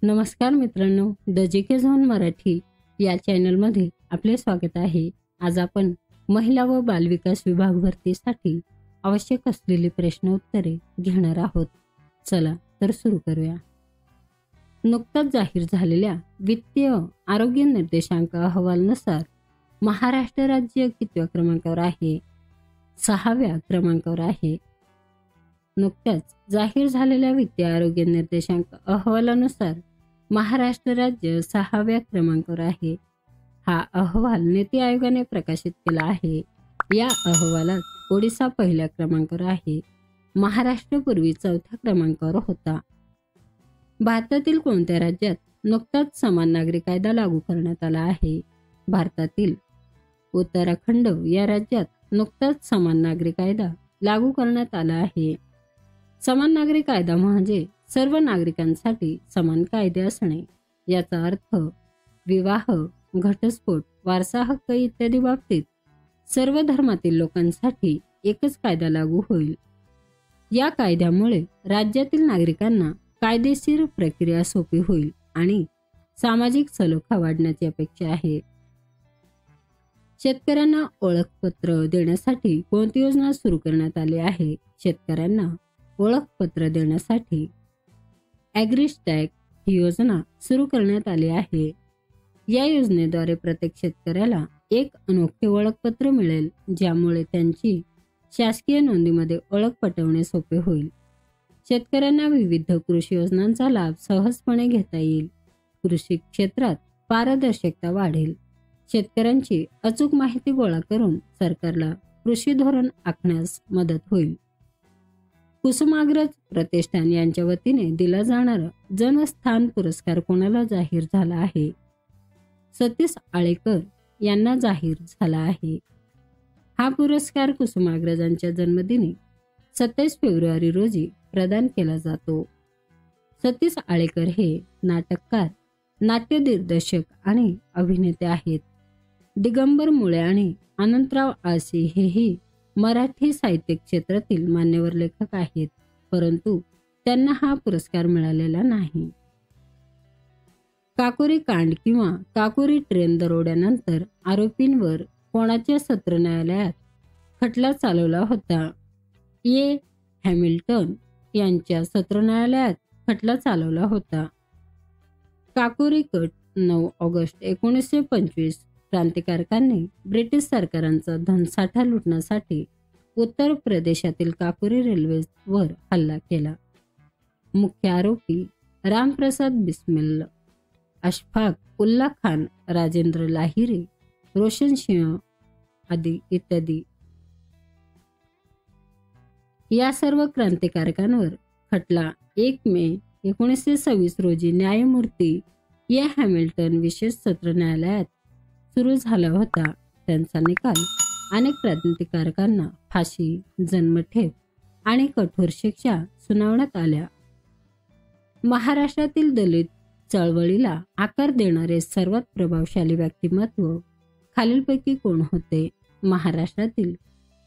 नमस्कार मित्रांनो, the GK. Zone Marathi या चॅनलमध्ये आपले स्वागत आहे. आज आपण महिला व बालविकास विभाग भरतीसाठी आवश्यक असलेली प्रश्न उत्तरे घेणार आहोत. चला तर सुरू करूया. नुकताच जाहीर झालेल्या वित्तीय आरोग्य निर्देशांक अहवालानुसार महाराष्ट्र राज्य कितव्या क्रमांकावर आहे? 6व्या क्रमांकावर आहे. नुकत्याच जाहीर झालेल्या वित्तीय आरोग्य निर्देशांक अहवालानुसार महाराष्ट्र राज्य 6व्या क्रमांकावर आहे. हा अहवाल नीती आयोगाने प्रकाशित केला आहे. या अहवालात ओडिसा पहिल्या क्रमांकावर आहे. महाराष्ट्र पूर्वी 4थ्या क्रमांकावर होता. भारतातील कोणत्या राज्यात नुकताच समान नागरी कायदा लागू करण्यात आला आहे? भारतातील उत्तराखंड या राज्यात नुकताच समान नागरी कायदा लागू करण्यात आला आहे. समान नागरी कायदा म्हणजे सर्व नागरिकांसाठी समान कायदे असणे. याचा अर्थ विवाह, घटस्फोट, वारसा हक्क इत्यादी बाबतीत सर्व धर्मातील लोकांसाठी एकच कायदा लागू होईल. या कायद्यामुळे राज्यातील नागरिकांना कायदेशीर प्रक्रिया सोपी होईल आणि सामाजिक सलोखा वाढण्याची अपेक्षा आहे. शेतकऱ्यांना ओळखपत्र देण्यासाठी कोणती योजना सुरू करण्यात आली आहे? शेतकऱ्यांना ओळखपत्र देण्यासाठी ॲग्रीस्टॅग ही योजना सुरू करण्यात आली आहे. या योजनेद्वारे प्रत्येक शेतकऱ्याला एक अनोखे ओळखपत्र मिळेल, ज्यामुळे त्यांची शासकीय नोंदीमध्ये ओळख पटवणे सोपे होईल. शेतकऱ्यांना विविध कृषी योजनांचा लाभ सहजपणे घेता येईल. कृषी क्षेत्रात पारदर्शकता वाढेल. शेतकऱ्यांची अचूक माहिती गोळा करून सरकारला कृषी धोरण आखण्यास मदत होईल. कुसुमाग्रज प्रतिष्ठान यांच्या वतीने दिला जाणारा जनस्थान पुरस्कार कोणाला जाहीर झाला आहे? सतीश आळेकर यांना जाहीर झाला आहे. हा पुरस्कार कुसुमाग्रजांच्या जन्मदिनी 27 फेब्रुवारी रोजी प्रदान केला जातो. सतीश आळेकर हे नाटककार, नाट्य दिग्दर्शक आणि अभिनेते आहेत. दिगंबर मुळे आणि अनंतराव आळशी हेही मराठी साहित्य क्षेत्रातील मान्यवर लेखक आहेत, परंतु त्यांना हा पुरस्कार मिळालेला नाही. काकोरी कांड किंवा काकोरी ट्रेन दरोड्यानंतर आरोपींवर कोणाच्या सत्र न्यायालयात खटला चालवला होता? ए. हॅमिल्टन यांच्या सत्र न्यायालयात खटला चालवला होता. काकोरी कट 9 ऑगस्ट 1925 क्रांतिकारकांनी ब्रिटिश सरकारांचा धनसाठा लुटण्यासाठी उत्तर प्रदेशातील काकोरी रेल्वेवर हल्ला केला. मुख्य आरोपी रामप्रसाद बिस्मिल, अशफाक उल्ला खान, राजेंद्र लाहिरी, रोशन सिंह आदी इत्यादी या सर्व क्रांतिकारकांवर खटला 1 मे 1926 रोजी न्यायमूर्ती ए. हॅमिल्टन विशेष सत्र न्यायालयात सुरू झाला होता. त्यांचा निकाल अनेक क्रांतिकारकांना फाशी, जन्मठेप आणि कठोर शिक्षा सुनावण्यात आल्या. महाराष्ट्रातील दलित चळवळीला आकार देणारे सर्वात प्रभावशाली व्यक्तिमत्व खालीलपैकी कोण होते? महाराष्ट्रातील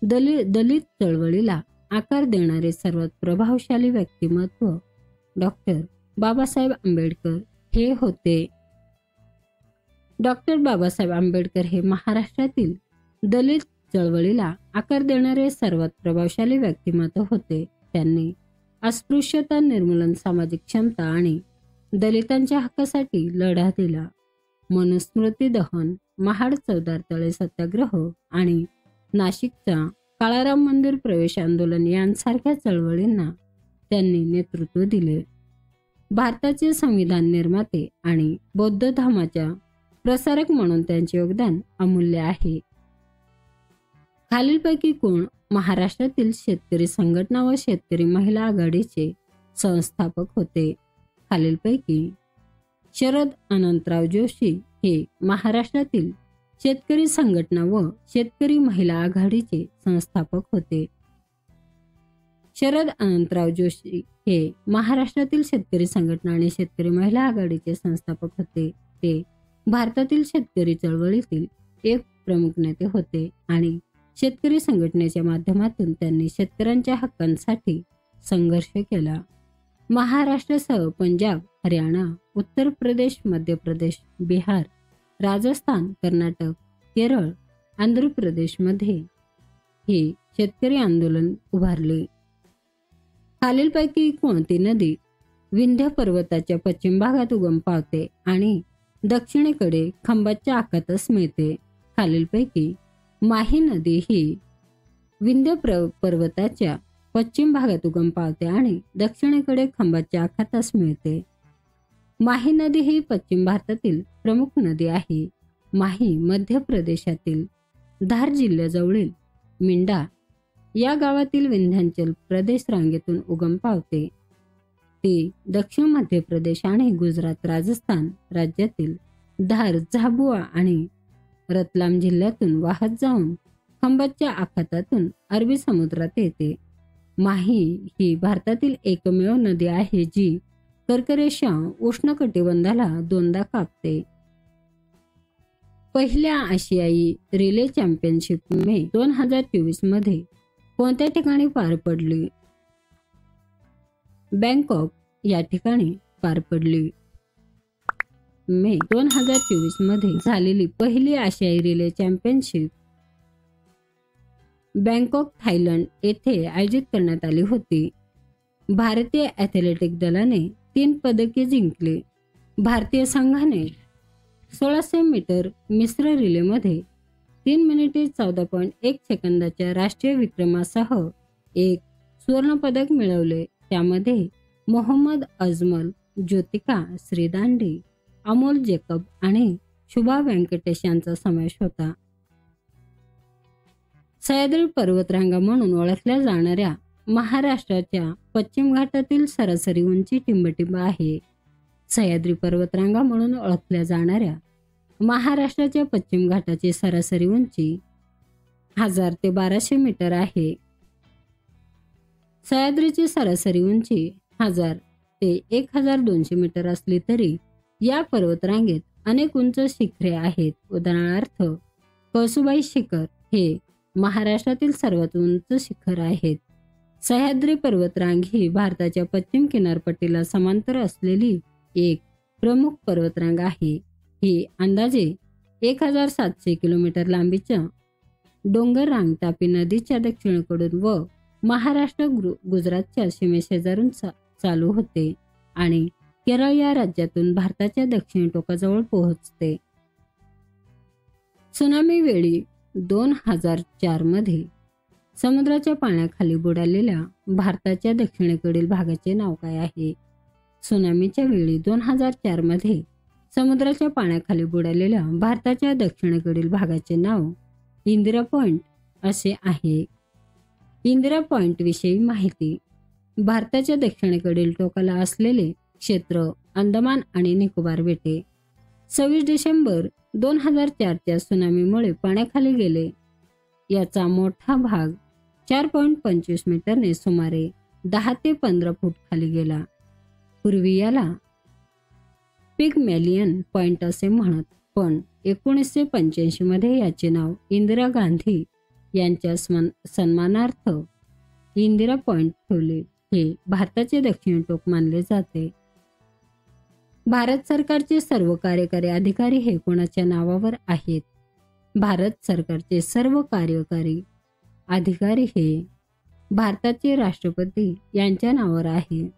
दलित चळवळीला आकार देणारे सर्वात प्रभावशाली व्यक्तिमत्व डॉक्टर बाबासाहेब आंबेडकर हे होते. डॉक्टर बाबासाहेब आंबेडकर हे महाराष्ट्रातील दलित चळवळीला आकार देणारे सर्वात प्रभावशाली व्यक्तिमत्व होते. त्यांनी अस्पृश्यता निर्मूलन, सामाजिक क्षमता आणि दलितांच्या हक्कासाठी लढा दिला. मनुस्मृती दहन, महाड चौदार तळे सत्याग्रह आणि नाशिकचा काळाराम मंदिर प्रवेश आंदोलन यांसारख्या चळवळींना त्यांनी नेतृत्व दिले. भारताचे संविधान निर्माते आणि बौद्ध धर्माच्या प्रसारक म्हणून त्यांचे योगदान अमूल्य आहे. खालीलपैकी कोण महाराष्ट्रातील शेतकरी संघटना व शेतकरी महिला आघाडीचे संस्थापक होते? खालीलपैकी शरद अनंतराव जोशी हे महाराष्ट्रातील शेतकरी संघटना व शेतकरी महिला आघाडीचे संस्थापक होते. शरद अनंतराव जोशी हे महाराष्ट्रातील शेतकरी संघटना आणि शेतकरी महिला आघाडीचे संस्थापक होते. ते भारतातील शेतकरी चळवळीतील एक प्रमुख नेते होते आणि शेतकरी संघटनेच्या माध्यमातून त्यांनी शेतकऱ्यांच्या हक्कांसाठी संघर्ष केला. महाराष्ट्रासह पंजाब, हरियाणा, उत्तर प्रदेश, मध्य प्रदेश, बिहार, राजस्थान, कर्नाटक, केरळ, आंध्र प्रदेशमध्ये हे शेतकरी आंदोलन उभारले. खालीलपैकी कोणती नदी विंध्य पर्वताच्या पश्चिम भागात उगम पावते आणि दक्षिणेकडे खंबातच्या आखातास मिळते? खालीलपैकी माही नदी ही विंध्य पर्वताच्या पश्चिम भागात उगम पावते आणि दक्षिणेकडे खंबातच्या आखातास मिळते. माही नदी ही पश्चिम भारतातील प्रमुख नदी आहे. माही मध्य प्रदेशातील धार जिल्ह्याजवळील मिंडा या गावातील विंध्याचल प्रदेश रांगेतून उगम पावते. ती दक्षिण मध्य प्रदेश आणि गुजरात, राजस्थान राज्यातील धार, झाबुआ आणि रतलाम जिल्ह्यातून वाहत जाऊन खंबातच्या आखातातून अरबी समुद्रात येते. माही ही भारतातील एकमेव नदी आहे जी कर्करेषा उष्णकटिबंधाला दोनदा कापते. पहिल्या आशियाई रिले चॅम्पियनशिप मे 2024 मध्ये कोणत्या ठिकाणी पार पडली? बँकॉक या ठिकाणी पार पडली. मे 2024 मध्ये झालेली पहिली आशियाई रिले चॅम्पियनशिप बँकॉक, थायलंड येथे आयोजित करण्यात आली होती. भारतीय ॲथलेटिक दलाने 3 पदके जिंकली. भारतीय संघाने 1600 मीटर मिश्र रिलेमध्ये 3 मिनिटे 14.1 सेकंदाच्या राष्ट्रीय विक्रमासह एक सुवर्ण पदक मिळवले. त्यामध्ये मोहम्मद अजमल, ज्योतिका श्रीदांडी, अमोल जेकब आणि शुभा व्यंकटेश यांचा समावेश होता. सह्याद्री पर्वतरांगा म्हणून ओळखल्या जाणाऱ्या महाराष्ट्राच्या पश्चिम घाटातील सरासरी उंची टिंबटिंब आहे. सह्याद्री पर्वतरांगा म्हणून ओळखल्या जाणाऱ्या महाराष्ट्राच्या पश्चिम घाटाची सरासरी उंची 1000 ते 1200 मीटर आहे. सह्याद्रीची सरासरी उंची 1000 ते 1200 मीटर असली तरी या पर्वतरांगेत अनेक उंच शिखरे आहेत. उदाहरणार्थ कळसुबाई शिखर हे महाराष्ट्रातील सर्वात उंच शिखर आहेत. सह्याद्री पर्वतरांग ही भारताच्या पश्चिम किनारपट्टीला समांतर असलेली एक प्रमुख पर्वतरांग आहे. ही अंदाजे 1700 किलोमीटर लांबीच्या डोंगर रांग तापी नदीच्या दक्षिणेकडून व महाराष्ट्र गुजरातच्या सीमेशेजारून चालू होते आणि केरळ या राज्यातून भारताच्या दक्षिण टोकाजवळ पोहोचते. त्सुनामी वेळी 2004 मध्ये समुद्राच्या पाण्याखाली बुडालेल्या भारताच्या दक्षिणेकडील भागाचे नाव काय आहे? त्सुनामीच्या वेळी 2004 मध्ये समुद्राच्या पाण्याखाली बुडालेल्या भारताच्या दक्षिणेकडील भागाचे नाव इंदिरा पॉइंट असे आहे. इंदिरा पॉइंट विषयी माहिती. भारताच्या दक्षिणेकडील टोकाला असलेले क्षेत्र अंदमान आणि निकोबार बेटे 26 डिसेंबर 2004च्या त्सुनामीमुळे पाण्याखाली गेले. याचा मोठा भाग 4.25 मीटरने सुमारे 10 ते 15 फूट खाली गेला. पूर्वी याला पिगमॅलियन पॉइंट असे म्हणत, पण 1985 मध्ये याचे नाव इंदिरा गांधी यांच्या सन्मानार्थ इंदिरा पॉइंट ठेवले. हे भारताचे दक्षिण टोक मानले जाते. भारत सरकारचे सर्व कार्यकारी अधिकारी हे कोणाच्या नावावर आहेत? भारत सरकारचे सर्व कार्यकारी अधिकारी हे भारताचे राष्ट्रपती यांच्या नावावर आहे.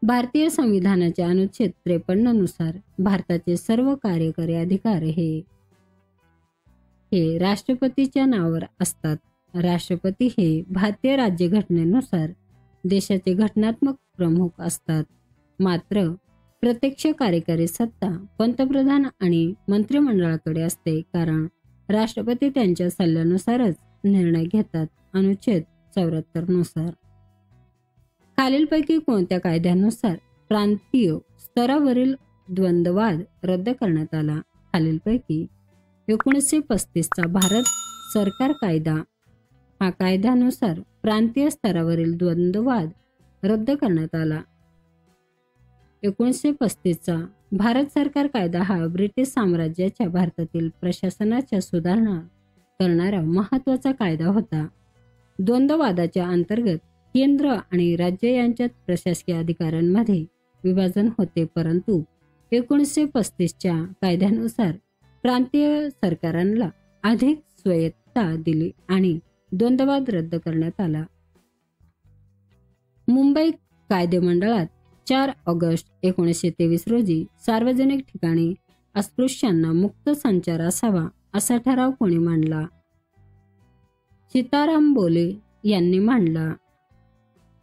भारतीय संविधानाच्या अनुच्छेद 53 नुसार भारताचे सर्व कार्यकारी अधिकार हे राष्ट्रपतीच्या नावावर असतात. राष्ट्रपती हे भारतीय राज्यघटनेनुसार देशाचे घटनात्मक प्रमुख असतात. मात्र प्रत्यक्ष कार्यकारी सत्ता पंतप्रधान आणि मंत्रिमंडळाकडे असते, कारण राष्ट्रपती त्यांच्या सल्ल्यानुसारच निर्णय घेतात. अनुच्छेद 74 नुसार खालीलपैकी कोणत्या कायद्यानुसार प्रांतीय स्तरावरील द्वंद्ववाद रद्द करण्यात आला? खालीलपैकी 1935 चा भारत सरकार कायदा. हा कायद्यानुसार प्रांतीय स्तरावरील द्वंद्ववाद रद्द करण्यात आला. 1935 चा भारत सरकार कायदा हा ब्रिटिश साम्राज्याच्या भारतातील प्रशासनाच्या सुधारणा करणारा महत्त्वाचा कायदा होता. द्वंद्ववादाच्या अंतर्गत केंद्र आणि राज्य यांच्यात प्रशासकीय अधिकारांमध्ये विभाजन होते, परंतु 1935च्या कायद्यानुसार प्रांतीय सरकारांना अधिक स्वायत्तता दिली आणि द्वंद्ववाद रद्द करण्यात आला. मुंबई कायदेमंडळात 4 ऑगस्ट 1923 रोजी सार्वजनिक ठिकाणी अस्पृश्यांना मुक्त संचार असावा असा ठराव कोणी मांडला? सीताराम बोले यांनी मांडला.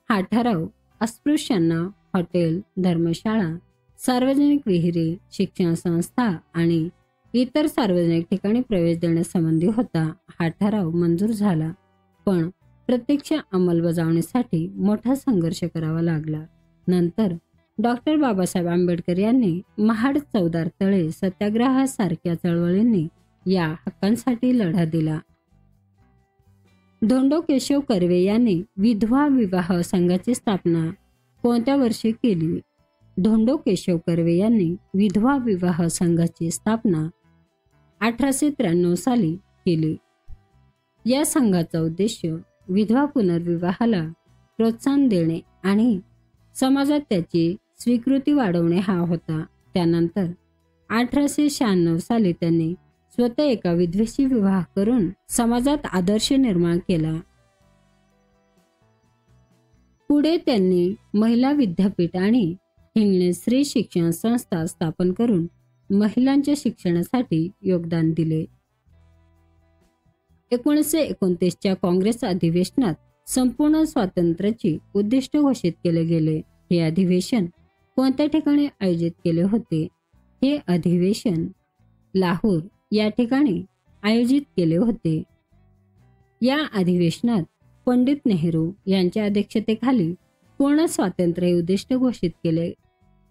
हा ठराव अस्पृश्यांना हॉटेल, धर्मशाळा, सार्वजनिक विहिरी, शिक्षण संस्था आणि इतर सार्वजनिक ठिकाणी प्रवेश देण्यासंबंधी होता. हा ठराव मंजूर झाला, पण प्रत्यक्ष अंमलबजावणीसाठी मोठा संघर्ष करावा लागला. नंतर डॉक्टर बाबासाहेब आंबेडकर यांनी महाड, चौदार तळे सत्याग्रहासारख्या चळवळींनी या हक्कांसाठी लढा दिला. धोंडो केशव कर्वे यांनी विधवा विवाह संघाची स्थापना कोणत्या वर्षी केली? धोंडो केशव कर्वे यांनी विधवा विवाह संघाची स्थापना 1893 साली केली. या संघाचा उद्देश विधवा पुनर्विवाहाला प्रोत्साहन देणे आणि समाजात त्याची स्वीकृती वाढवणे हा होता. त्यानंतर 1896 साली त्यांनी स्वतः एका विधवेशी विवाह करून समाजात आदर्श निर्माण केला. पुढे त्यांनी महिला विद्यापीठ आणि हिंगणे स्त्री शिक्षण संस्था स्थापन करून महिलांच्या शिक्षणासाठी योगदान दिले. 1929च्या काँग्रेस अधिवेशनात संपूर्ण स्वातंत्र्याचे उद्दिष्ट घोषित केले गेले. हे अधिवेशन कोणत्या ठिकाणी आयोजित केले होते? हे अधिवेशन लाहोर या ठिकाणी आयोजित केले होते. या अधिवेशनात पंडित नेहरू यांच्या अध्यक्षतेखाली पूर्ण स्वातंत्र्य हे उद्दिष्ट घोषित केले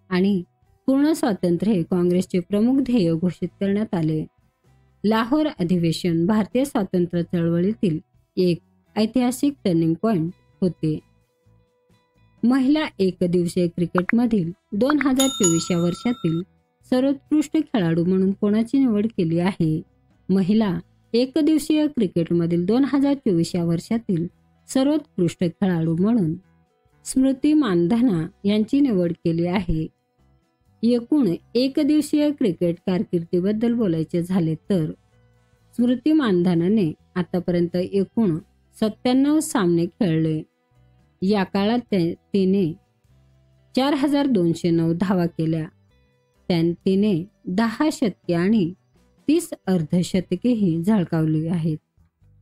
आणि पूर्ण स्वातंत्र्य हे काँग्रेसचे प्रमुख ध्येय घोषित करण्यात आले. लाहोर अधिवेशन भारतीय स्वातंत्र्य चळवळीतील एक ऐतिहासिक टर्निंग पॉइंट होते. महिला एकदिवसीय क्रिकेटमधील 2024 या वर्षातील सर्वोत्कृष्ट खेळाडू म्हणून कोणाची निवड केली आहे? महिला एकदिवसीय क्रिकेटमधील 2024 या वर्षातील सर्वोत्कृष्ट खेळाडू म्हणून स्मृती मानधना यांची निवड केली आहे. एकूण एकदिवसीय क्रिकेट कारकिर्दीबद्दल बोलायचे झाले तर स्मृती मानधनाने आतापर्यंत एकूण 97 सामने खेळले. या काळात तिने 4209 धावा केल्या. तिने 10 शतके आणि 30 अर्धशतकेही झळकावली आहेत.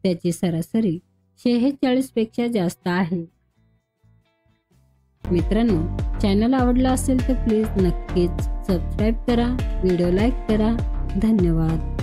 त्याची सरासरी 46 पेक्षा जास्त आहे. मित्रांनो, चॅनल आवडला असेल तर प्लीज नक्कीच सबस्क्राईब करा, व्हिडिओ लाईक करा. धन्यवाद.